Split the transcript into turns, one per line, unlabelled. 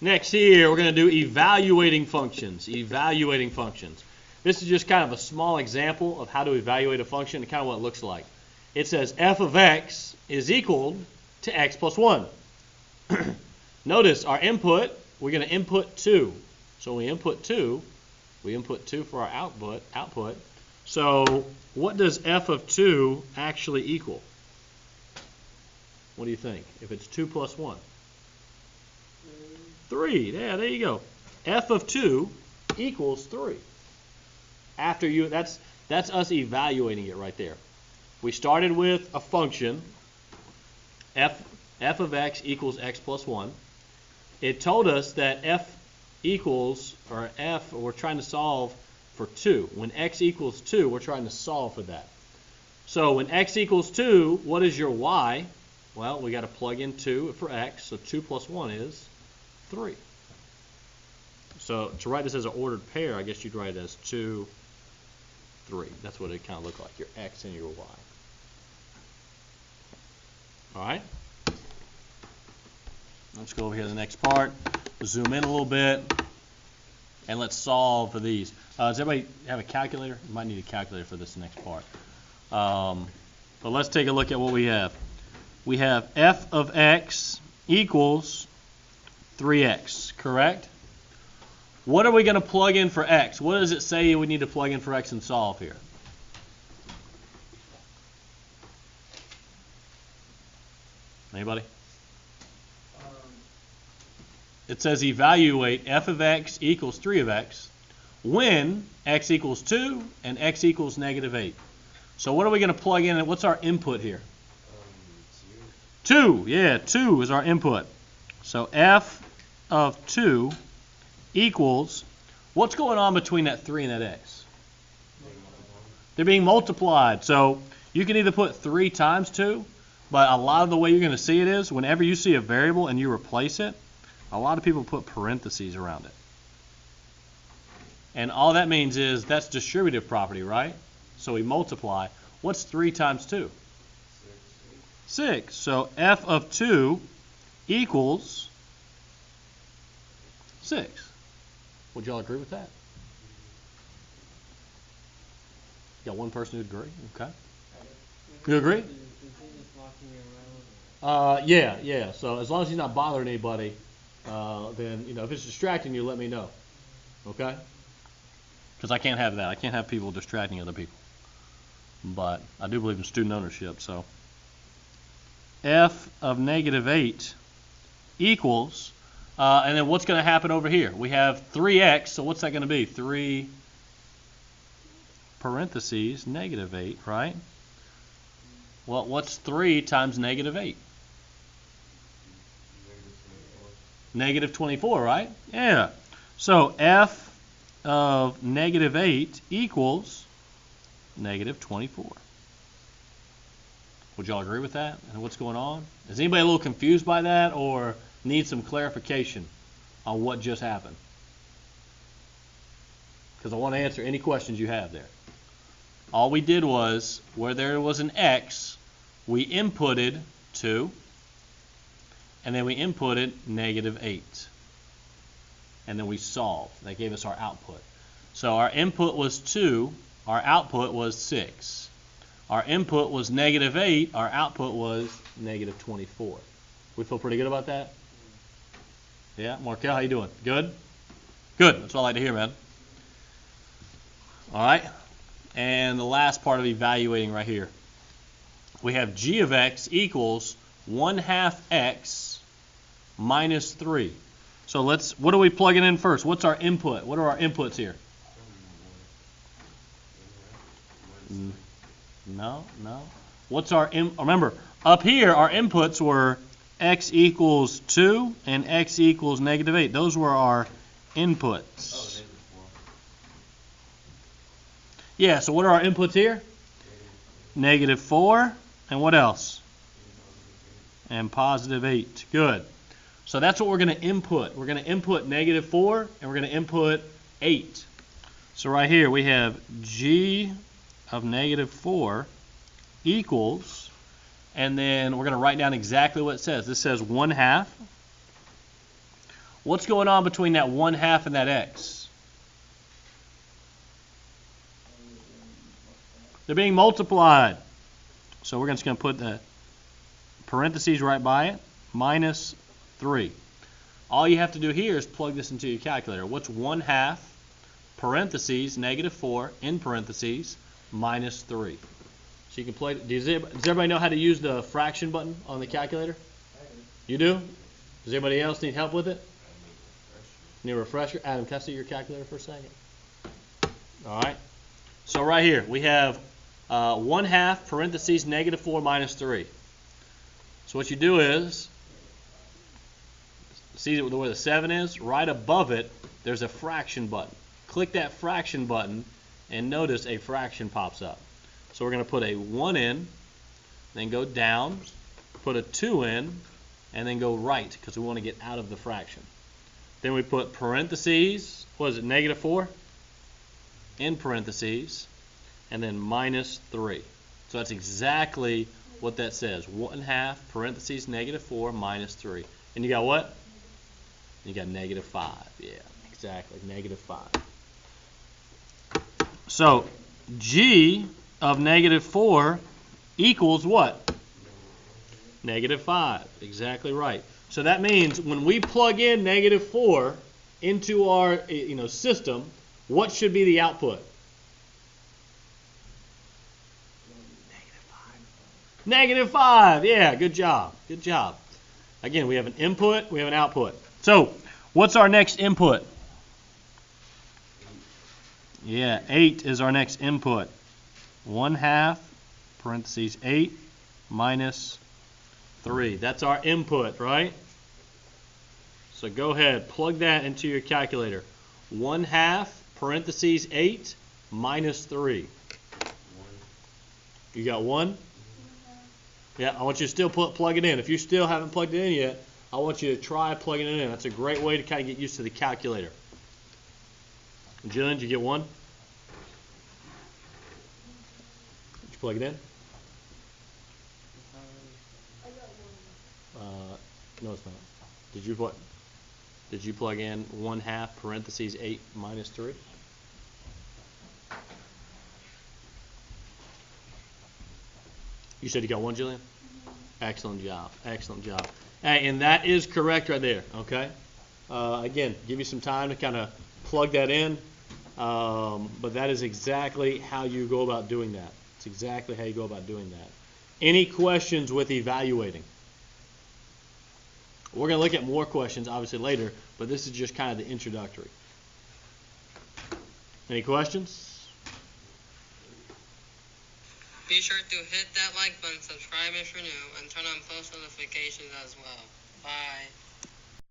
Next here, we're going to do evaluating functions. Evaluating functions. This is just kind of a small example of how to evaluate a function and kind of what it looks like. It says f of x is equal to x plus 1. Notice our input, we're going to input 2. So when we input 2, we input 2 for our output. So what does f of 2 actually equal? What do you think? If it's 2 plus 1? 3. Yeah, there you go. F of 2 equals 3. That's us evaluating it right there. We started with a function, f of x equals x plus 1. It told us that f equals, or we're trying to solve for 2. When x equals 2, we're trying to solve for that. So when x equals 2, what is your y? Well, we got to plug in 2 for x, so 2 plus 1 is 3. So to write this as an ordered pair, I guess you'd write it as 2, 3. That's what it kind of looked like, your x and your y. All right? Let's go over here to the next part. Zoom in a little bit, and let's solve for these. Does everybody have a calculator? You might need a calculator for this next part. But let's take a look at what we have. We have f of x equals 3x, correct? What are we going to plug in for x? What does it say we need to plug in for x and solve here? Anybody? It says evaluate f of x equals 3 of x when x equals 2 and x equals negative 8. So what are we going to plug in, and what's our input here? 2. Yeah, 2 is our input. So f of 2 equals, what's going on between that 3 and that x? They're being multiplied. So you can either put 3 times 2, but a lot of the way you're going to see it is whenever you see a variable and you replace it, a lot of people put parentheses around it. And all that means is that's distributive property, right? So we multiply. What's 3 times 2? 6. So f of 2 equals 6. Would y'all agree with that? Got one person who agree? Okay. You agree? Yeah. So as long as he's not bothering anybody, then, if it's distracting you, let me know. Okay? Because I can't have that. I can't have people distracting other people. But I do believe in student ownership, so. F of negative 8 equals, and then what's going to happen over here? We have 3x, so what's that going to be? 3 parentheses negative 8, right? Well, what's 3 times negative 8? Negative 24, right? Yeah. So f of negative 8 equals negative 24. Would y'all agree with that? And what's going on? Is anybody a little confused by that or need some clarification on what just happened? Because I want to answer any questions you have there. All we did was, where there was an x, we inputted 2, and then we inputted negative 8. And then we solved. That gave us our output. So our input was 2, our output was 6. Our input was negative 8, our output was negative 24. We feel pretty good about that? Yeah? Markel, how you doing? Good? Good. That's what I like to hear, man. All right. And the last part of evaluating right here. We have g of x equals 1/2 x minus 3. So what are we plugging in first? What's our input? What are our inputs here? No. What's remember, up here our inputs were x equals 2 and x equals negative 8. Those were our inputs. Yeah, so what are our inputs here? Negative 4, and what else? And positive 8. Good. So that's what we're going to input. We're going to input negative 4, and we're going to input 8. So right here we have g of negative 4 equals, and then we're going to write down exactly what it says. This says 1/2. What's going on between that 1/2 and that x? They're being multiplied. So we're just going to put the parentheses right by it, minus 3. All you have to do here is plug this into your calculator. What's 1/2 parentheses negative 4 in parentheses minus 3? So you can play. Does everybody know how to use the fraction button on the calculator? You do? Does anybody else need help with it? Need a refresher? Adam, can I see your calculator for a second? All right. So right here we have 1/2 parentheses negative 4 minus 3. So what you do is, see where the 7 is? Right above it, there's a fraction button. Click that fraction button, and notice a fraction pops up. So we're going to put a 1 in, then go down, put a 2 in, and then go right, because we want to get out of the fraction. Then we put parentheses, what is it, negative 4? In parentheses, and then minus 3. So that's exactly what that says. 1/2 parentheses negative 4 minus 3. And you got what? You got negative 5. Yeah, exactly, negative 5. So g of negative 4 equals what? Negative 5. Exactly right. So that means when we plug in negative 4 into our system, what should be the output? Negative 5. Yeah, good job. Good job. Again, we have an input, we have an output. So what's our next input? Yeah, 8 is our next input. 1/2 parentheses 8 minus 3. That's our input, right? So go ahead, plug that into your calculator. 1/2 parentheses 8 minus 3. You got 1? Yeah, I want you to still plug it in. If you still haven't plugged it in yet, I want you to try plugging it in. That's a great way to kind of get used to the calculator. Jillian, did you get 1? Did you plug it in? No, it's not. Did you plug in 1/2 parentheses 8 minus 3? You said you got 1, Jillian? Excellent job. Excellent job. Hey, and that is correct right there, okay? Again, give you some time to kind of plug that in, but that is exactly how you go about doing that. It's exactly how you go about doing that. Any questions with evaluating? We're going to look at more questions, obviously, later, but this is just kind of the introductory. Any questions?
Be sure to hit that like button, subscribe if you're new, and turn on post notifications as well. Bye.